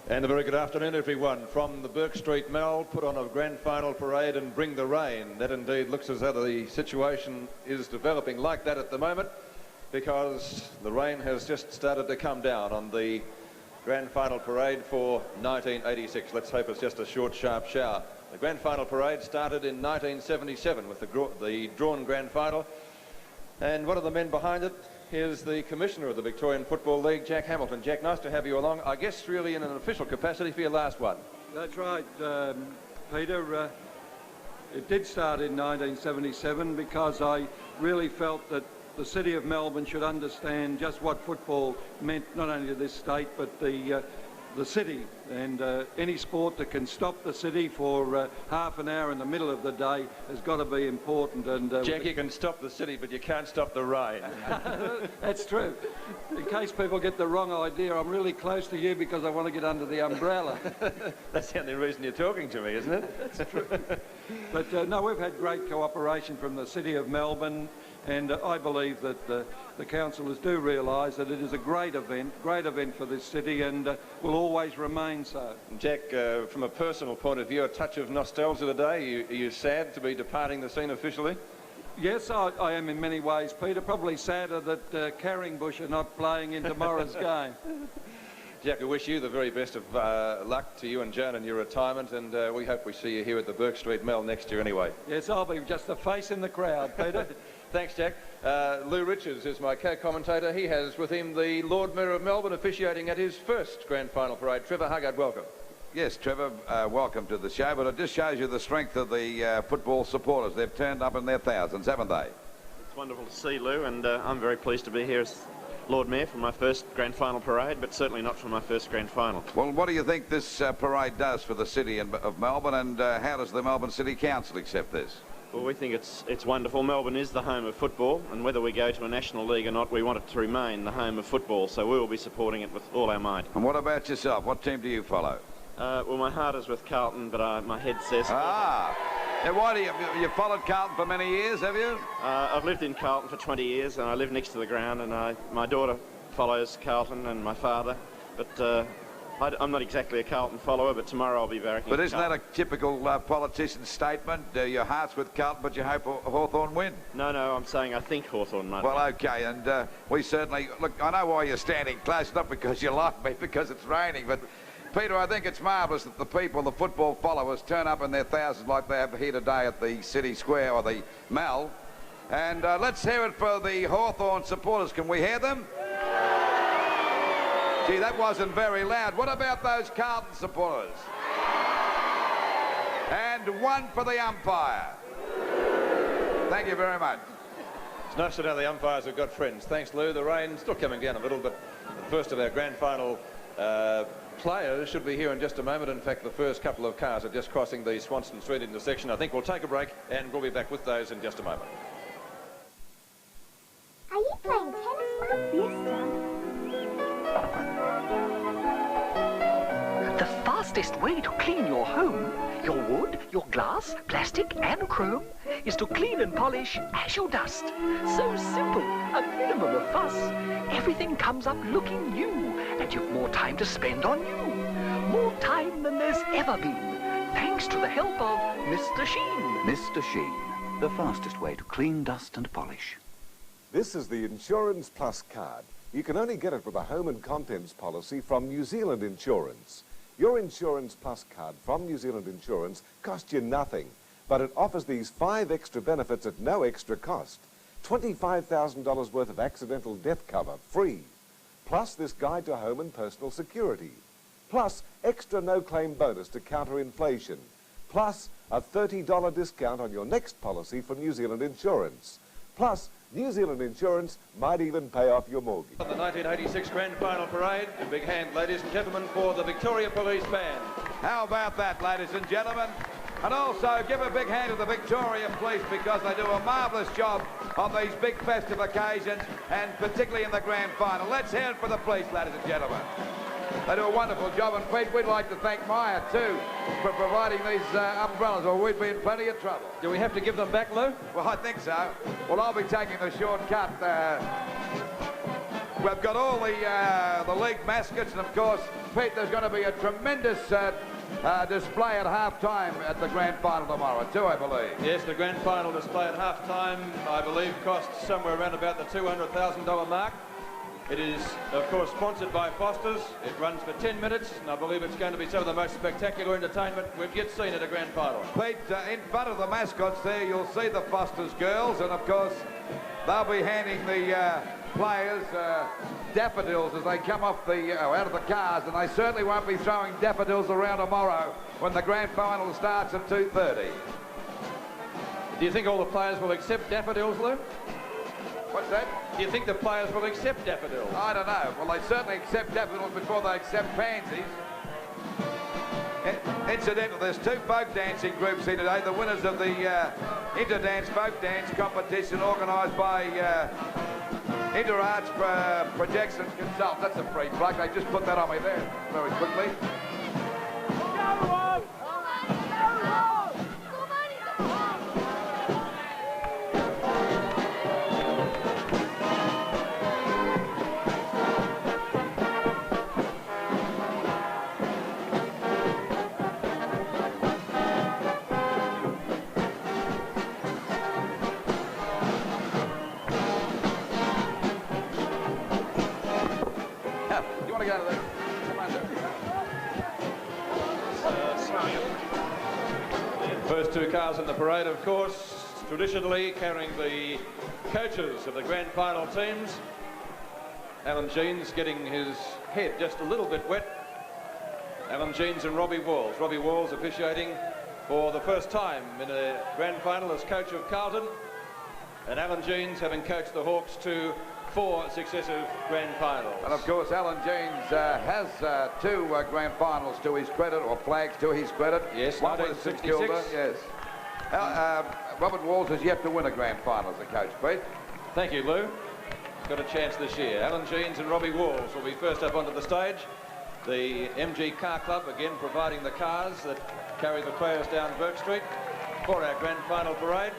And a very good afternoon, everyone. From the Bourke Street Mall, put on a grand final parade and bring the rain. That indeed looks as though the situation is developing like that at the moment, because the rain has just started to come down on the grand final parade for 1986. Let's hope it's just a short, sharp shower. The grand final parade started in 1977 with the drawn grand final. And one of the men behind it is the Commissioner of the Victorian Football League, Jack Hamilton. Jack, nice to have you along. I guess really in an official capacity for your last one. That's right, Peter. It did start in 1977 because I really felt that the City of Melbourne should understand just what football meant, not only to this state, but the city. And any sport that can stop the city for half an hour in the middle of the day has got to be important. And Jack, you can stop the city, but you can't stop the rain. That's true. In case people get the wrong idea, I'm really close to you because I want to get under the umbrella. That's the only reason you're talking to me, isn't it? That's true. But no, we've had great cooperation from the City of Melbourne, and I believe that the councillors do realise that it is a great event for this city, and will always remain so. Jack, from a personal point of view, a touch of nostalgia today. Are you sad to be departing the scene officially? Yes, I am in many ways, Peter. Probably sadder that Carringbush are not playing in tomorrow's game. Jack, I wish you the very best of luck to you and Joan in your retirement, and we hope we see you here at the Bourke Street Mall next year anyway. Yes, I'll be just a face in the crowd, Peter. Thanks, Jack. Lou Richards is my co-commentator. He has with him the Lord Mayor of Melbourne officiating at his first grand final parade. Trevor Huggard, welcome. Yes, Trevor, welcome to the show, but it just shows you the strength of the football supporters. They've turned up in their thousands, haven't they? It's wonderful to see, Lou, and I'm very pleased to be here as Lord Mayor for my first grand final parade, but certainly not for my first grand final. Well, what do you think this parade does for the city of Melbourne, and how does the Melbourne City Council accept this? Well, we think it's wonderful. Melbourne is the home of football, and whether we go to a national league or not, we want it to remain the home of football, so we will be supporting it with all our might. And what about yourself? What team do you follow? Well, my heart is with Carlton, but my head says... Ah! Now, why do you followed Carlton for many years, have you? I've lived in Carlton for 20 years, and I live next to the ground, and my daughter follows Carlton and my father, but I'm not exactly a Carlton follower, but tomorrow I'll be backing. But isn't that a typical politician's statement? Your heart's with Carlton, but you hope Hawthorn win? No, I'm saying I think Hawthorn might. Well, OK, and we certainly... Look, I know why you're standing close, not because you like me, because it's raining, but... Peter, I think it's marvellous that the people, the football followers, turn up in their thousands like they have here today at the City Square or the Mall. And let's hear it for the Hawthorn supporters. Can we hear them? Gee, that wasn't very loud. What about those Carlton supporters? And one for the umpire. Thank you very much. It's nice to know the umpires have got friends. Thanks, Lou. The rain's still coming down a little, but the first of our grand final players should be here in just a moment. In fact, the first couple of cars are just crossing the Swanston Street intersection. I think we'll take a break and we'll be back with those in just a moment. Are you playing tennis, Mum? Yes, Dad. The fastest way to clean your home, your wood, your glass, plastic and chrome, is to clean and polish as you dust. So simple, a minimum of fuss. Everything comes up looking new, and you've more time to spend on you. More time than there's ever been, thanks to the help of Mr. Sheen. Mr. Sheen, the fastest way to clean, dust and polish. This is the Insurance Plus card. You can only get it with a home and contents policy from New Zealand Insurance. Your Insurance Plus card from New Zealand Insurance costs you nothing, but it offers these 5 extra benefits at no extra cost. $25,000 worth of accidental death cover, free. Plus this guide to home and personal security. Plus extra no-claim bonus to counter inflation. Plus a $30 discount on your next policy from New Zealand Insurance. Plus, New Zealand Insurance might even pay off your mortgage. The 1986 Grand Final Parade. A big hand, ladies and gentlemen, for the Victoria Police Band. How about that, ladies and gentlemen? And also give a big hand to the Victoria Police because they do a marvellous job on these big festive occasions and particularly in the grand final. Let's hear it for the police, ladies and gentlemen. They do a wonderful job, and Pete, we'd like to thank Maya too for providing these umbrellas, or we'd be in plenty of trouble. Do we have to give them back, Lou? Well, I think so. Well, I'll be taking the shortcut. We've got all the league mascots, and of course, Pete, there's going to be a tremendous display at half-time at the grand final tomorrow too, I believe. Yes, the grand final display at half-time, I believe, costs somewhere around about the $200,000 mark. It is, of course, sponsored by Foster's. It runs for 10 minutes, and I believe it's going to be some of the most spectacular entertainment we've yet seen at a grand final. Pete, in front of the mascots there, you'll see the Foster's girls, and of course, they'll be handing the players daffodils as they come off out of the cars, and they certainly won't be throwing daffodils around tomorrow when the grand final starts at 2:30. Do you think all the players will accept daffodils, Lou? What's that? Do you think the players will accept daffodils? I don't know. Well, they certainly accept daffodils before they accept pansies. Incidentally, there's two folk dancing groups here today, the winners of the Interdance folk dance competition organised by Interarts Projects and Consultants. That's a free plug. They just put that on me there very quickly. First two cars in the parade, of course, traditionally carrying the coaches of the grand final teams. Alan Jeans getting his head just a little bit wet. Alan Jeans and Robbie Walls. Robbie Walls officiating for the first time in a grand final as coach of Carlton. And Alan Jeans having coached the Hawks to 4 successive grand finals. And of course, Alan Jeans has 2 grand finals to his credit, or flags to his credit. Yes, one was St Kilda. Yes. Robert Walls has yet to win a grand final as a coach, Pete. Thank you, Lou. Got a chance this year. Alan Jeans and Robbie Walls will be first up onto the stage. The MG Car Club again providing the cars that carry the players down Bourke Street for our grand final parade.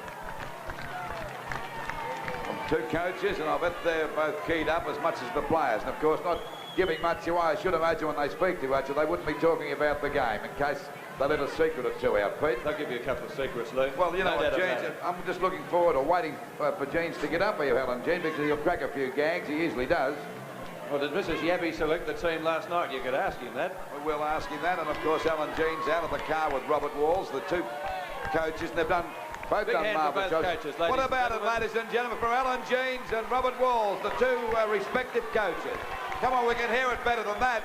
2 coaches, and I bet they're both keyed up as much as the players. And of course, not giving much away. I should imagine when they speak to each other, they wouldn't be talking about the game in case they let a secret or 2 out, Pete. They'll give you a couple of secrets, Lou. Well, you know what, Jeans, I'm just looking forward or waiting for Jeans to get up for you, Alan Jeans, because he'll crack a few gags. He usually does. Well, did Mrs. Yabby select the team last night? You could ask him that. We will ask him that. And of course, Alan Jeans out of the car with Robert Walls, the 2 coaches, and they've done both big done marvellous jobs. Coaches, what about it, ladies and gentlemen, from Alan Jeans and Robert Walls, the 2 respective coaches. Come on, we can hear it better than that.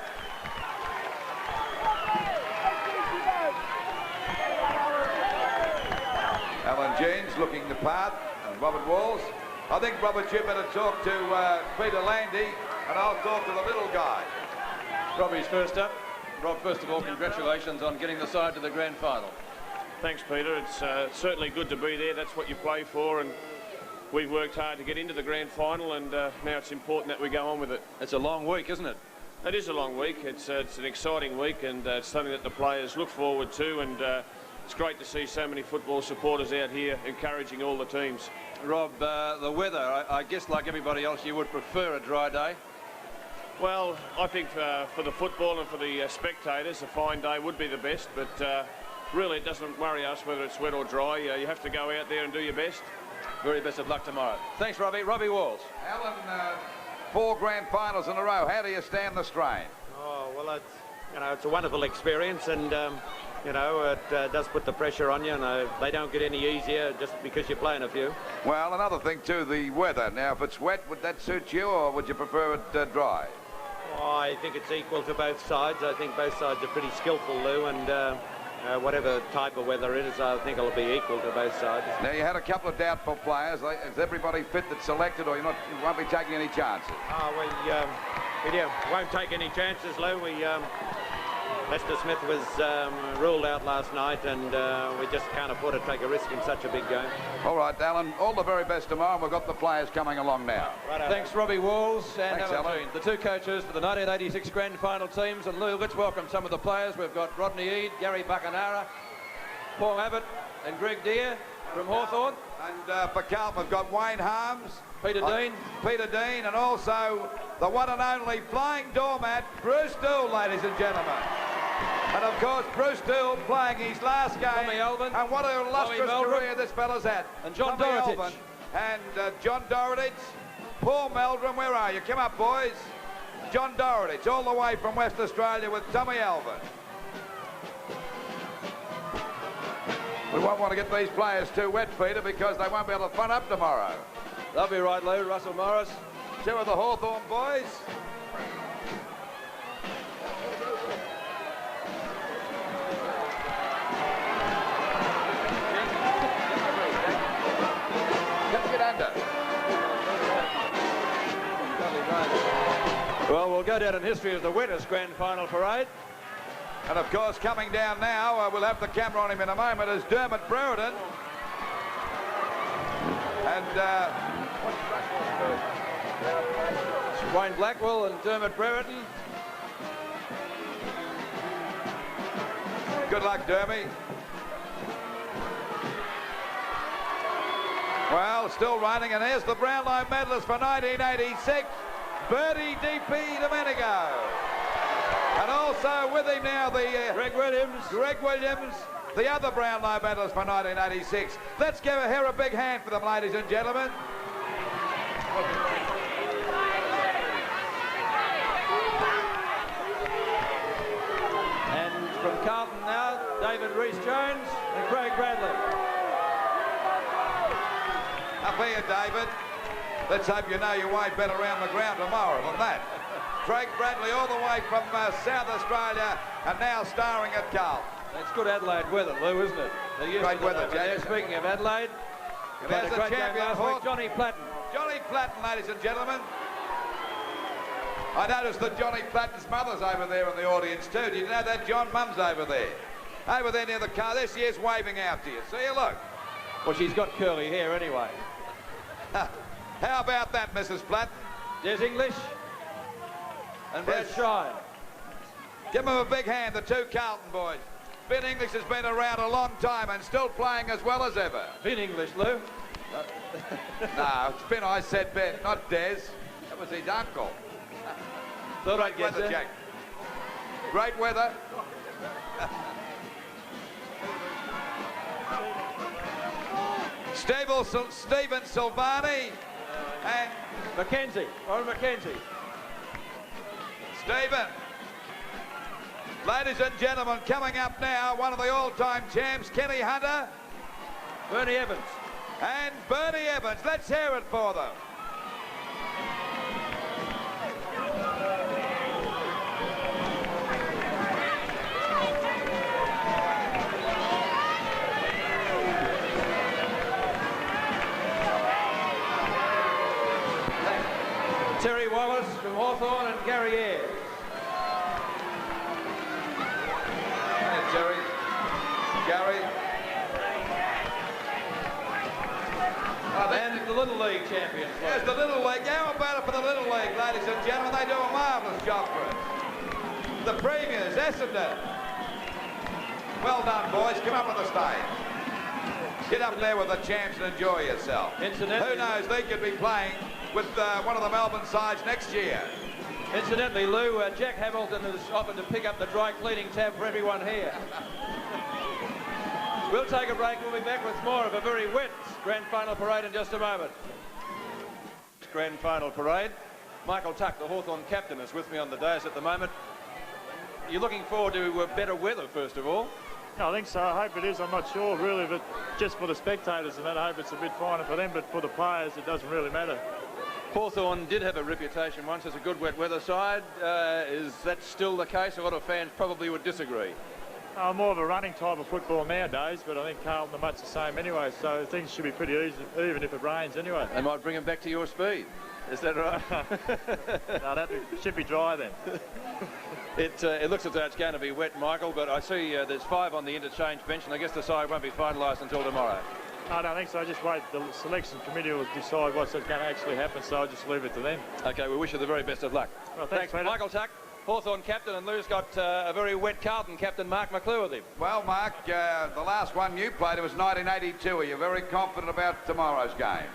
Alan Jeans looking the part, and Robert Walls. I think, Robert, you better talk to Peter Landy, and I'll talk to the little guy. Robbie's first up. Rob, first of all, congratulations on getting the side to the grand final. Thanks, Peter. It's certainly good to be there. That's what you play for, and we've worked hard to get into the grand final, and now it's important that we go on with it. It's a long week, isn't it? It is a long week. It's an exciting week, and it's something that the players look forward to, and it's great to see so many football supporters out here encouraging all the teams. Rob, the weather, I guess like everybody else, you would prefer a dry day? Well, I think for the football and for the spectators, a fine day would be the best, but really, it doesn't worry us whether it's wet or dry. You have to go out there and do your best. Very best of luck tomorrow. Thanks, Robbie. Robbie Walls. Alan, 4 grand finals in a row. How do you stand the strain? Oh, well, it's a wonderful experience, and you know, it does put the pressure on you, and they don't get any easier just because you're playing a few. Well, another thing too, the weather. Now, if it's wet, would that suit you, or would you prefer it dry? Oh, I think it's equal to both sides. I think both sides are pretty skillful, Lou, and whatever type of weather it is, I think it'll be equal to both sides. Now, you had a couple of doubtful players. Is everybody fit that's selected, or you won't be taking any chances? Oh, we won't take any chances, Lou. Lester Smith was ruled out last night, and we just can't afford to take a risk in such a big game. All right, Alan, all the very best tomorrow, and we've got the players coming along now. Right. Thanks, Robbie Walls and Thanks, Alan Jeans, the 2 coaches for the 1986 grand final teams. And Lou, let's welcome some of the players. We've got Rodney Eade, Gary Buckenara, Paul Abbott and Greg Deere from Hawthorn. And for Carlton, we've got Wayne Harms, Peter Dean, and also the one and only flying doormat, Bruce Dool, ladies and gentlemen. And of course, Bruce Dool playing his last game. Tommy Elvin, and what an illustrious career this fella's had. And John Tommy Dorotich. Elvin and John Dorotich. Paul Meldrum, where are you? Come up, boys. John Dorotich, all the way from West Australia with Tommy Elvin. We won't want to get these players too wet, Peter, because they won't be able to front up tomorrow. They'll be right, Lou. Russell Morris. Two of the Hawthorn boys. Get under. Well, we'll go down in history as the wettest grand final parade. And of course, coming down now, we'll have the camera on him in a moment, is Dermot Brereton. And Wayne Blackwell and Dermot Brereton. Good luck, Dermy. Well, still running, and here's the Brownlow medalist for 1986, Bertie D.P. Domenico. And also with him now, the Greg Williams, the other Brownlow medalist for 1986. Let's give a big hand for them, ladies and gentlemen. And from Carlton now, David Rhys-Jones and Craig Bradley. Up here, David. Let's hope you know your way better around the ground tomorrow than that. Craig Bradley all the way from South Australia and now starring at Carlton. It's good Adelaide weather, Lou, isn't it? Great weather, Jack. Speaking of Adelaide, and there's the champion, Johnny Platten. Johnny Platten, ladies and gentlemen. I noticed that Johnny Platten's mother's over there in the audience too. Do you know that? John Mum's over there. Over there near the car. There she is waving out to you. See you, look. Well, she's got curly hair anyway. How about that, Mrs. Platten? Des English and Brad Shine. Give them a big hand, the two Carlton boys. Ben English has been around a long time and still playing as well as ever. Ben English, Lou. No, it's Ben, I said Ben, not Des. That was his uncle. Thought I'd Great get weather, there. Jack. Great weather. Stephen Silvani and Mackenzie, Ron Mackenzie. Stephen. Ladies and gentlemen, coming up now, one of the all-time champs, Kenny Hunter. Bernie Evans. And Bernie Evans. Let's hear it for them. Terry Wallace from Hawthorn and Gary Ayres. Hey, Terry. Gary. And the Little League champions. Yes, the Little League. How about it for the Little League, ladies and gentlemen? They do a marvellous job for us. The premiers, Essendon. Well done, boys. Come up on the stage. Get up there with the champs and enjoy yourself. Incidentally, who knows, they could be playing with one of the Melbourne sides next year. Incidentally, Lou, Jack Hamilton has offered to pick up the dry cleaning tab for everyone here. We'll take a break. We'll be back with more of a very wet grand final parade in just a moment. Grand final parade. Michael Tuck, the Hawthorn captain, is with me on the dais at the moment. You're looking forward to better weather, first of all. I think so. I hope it is. I'm not sure, really, but just for the spectators and that, I hope it's a bit finer for them, but for the players, it doesn't really matter. Hawthorn did have a reputation once as a good wet weather side. Is that still the case? A lot of fans probably would disagree. More of a running type of football nowadays, but I think Carlton are much the same anyway, so things should be pretty easy, even if it rains anyway. They might bring them back to your speed. Is that right? No, that should be dry then. It looks as though it's going to be wet, Michael, but I see there's 5 on the interchange bench, and I guess the side won't be finalised until tomorrow. I don't think so. I just wait. The selection committee will decide what's going to actually happen, so I'll just leave it to them. OK, we wish you the very best of luck. Well, thanks, Peter. Michael Tuck. Hawthorn captain, and Lou's got a very wet Carlton captain, Mark McClure, with him. Well, Mark, the last one you played, it was 1982. Are you very confident about tomorrow's game?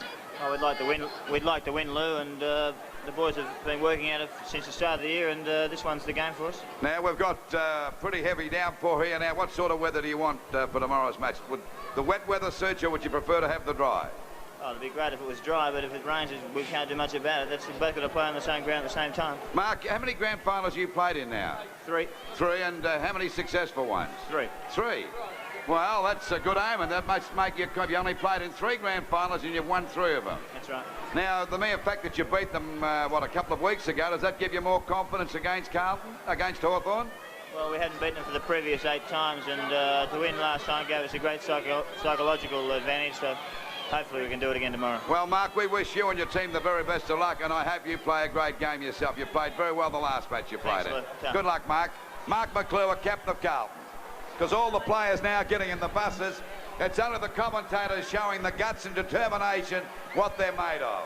Oh, we'd like to win. We'd like to win, Lou, and the boys have been working at it since the start of the year, and this one's the game for us. Now, we've got pretty heavy downpour here. Now, what sort of weather do you want for tomorrow's match? Would the wet weather suit you, or would you prefer to have the dry? Oh, it'd be great if it was dry, but if it rains, we can't do much about it. That's both got to play on the same ground at the same time. Mark, how many grand finals have you played in now? 3. 3, and how many successful ones? 3. 3. Well, that's a good aim, and that must make you only played in 3 grand finals and you've won 3 of them. That's right. Now, the mere fact that you beat them, a couple of weeks ago, does that give you more confidence against Carlton, against Hawthorn? Well, we hadn't beaten them for the previous 8 times, and to win last time gave us a great psychological advantage, so hopefully we can do it again tomorrow. Well, Mark, we wish you and your team the very best of luck, and I hope you play a great game yourself. You played very well the last match you played in. Good luck, Mark. Mark McClure, captain of Carlton. Because all the players now getting in the buses, it's only the commentators showing the guts and determination what they're made of.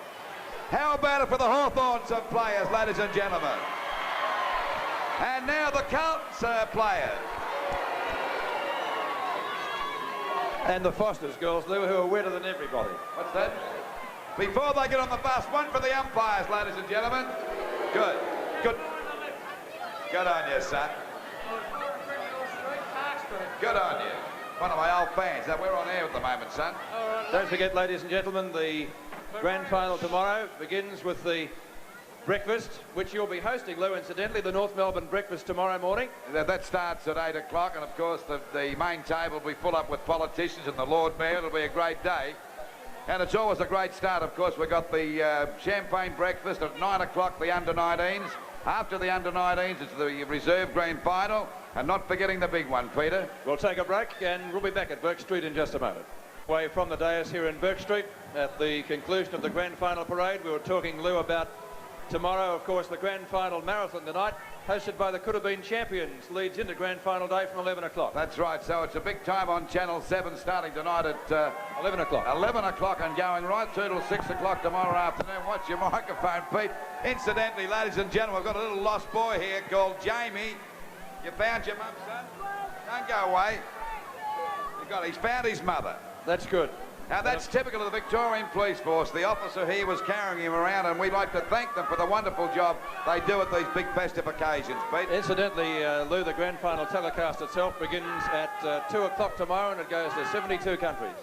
How about it for the Hawthorns of players, ladies and gentlemen? And now the Carlton's players. And the Fosters girls, Lou, who are wetter than everybody. What's that? Before they get on the bus, one for the umpires, ladies and gentlemen. Good. Good. Good on you, son. Good on you. One of my old fans. Now, we're on air at the moment, son. Don't forget, ladies and gentlemen, the grand final tomorrow begins with the breakfast, which you'll be hosting, Lou, incidentally, the North Melbourne breakfast tomorrow morning. That starts at 8 o'clock, and of course the main table will be full up with politicians and the Lord Mayor. It'll be a great day. And it's always a great start, of course. We've got the champagne breakfast at 9 o'clock, the under-19s. After the under-19s, it's the reserve grand final. And not forgetting the big one, Peter. We'll take a break, and we'll be back at Bourke Street in just a moment. Away from the dais here in Bourke Street, at the conclusion of the grand final parade, we were talking, Lou, about tomorrow, of course, the grand final marathon tonight, hosted by the could-have-been champions, leads into grand final day from 11 o'clock. That's right, so it's a big time on Channel 7 starting tonight at 11 o'clock. 11 o'clock and going right through till 6 o'clock tomorrow afternoon. Watch your microphone, Pete. Incidentally, ladies and gentlemen, we've got a little lost boy here called Jamie. You found your mum, son? Don't go away. He's found his mother. That's good. Now, that's typical of the Victorian Police Force. The officer here was carrying him around, and we'd like to thank them for the wonderful job they do at these big festive occasions, Pete. Incidentally, Lou, the grand final telecast itself begins at 2 o'clock tomorrow, and it goes to 72 countries.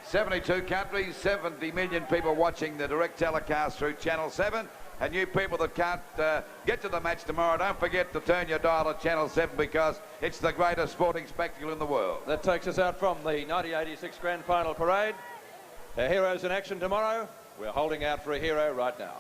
72 countries, 70 million people watching the direct telecast through Channel 7. And you people that can't get to the match tomorrow, don't forget to turn your dial to Channel 7 because it's the greatest sporting spectacle in the world. That takes us out from the 1986 Grand Final Parade. Our heroes in action tomorrow. We're holding out for a hero right now.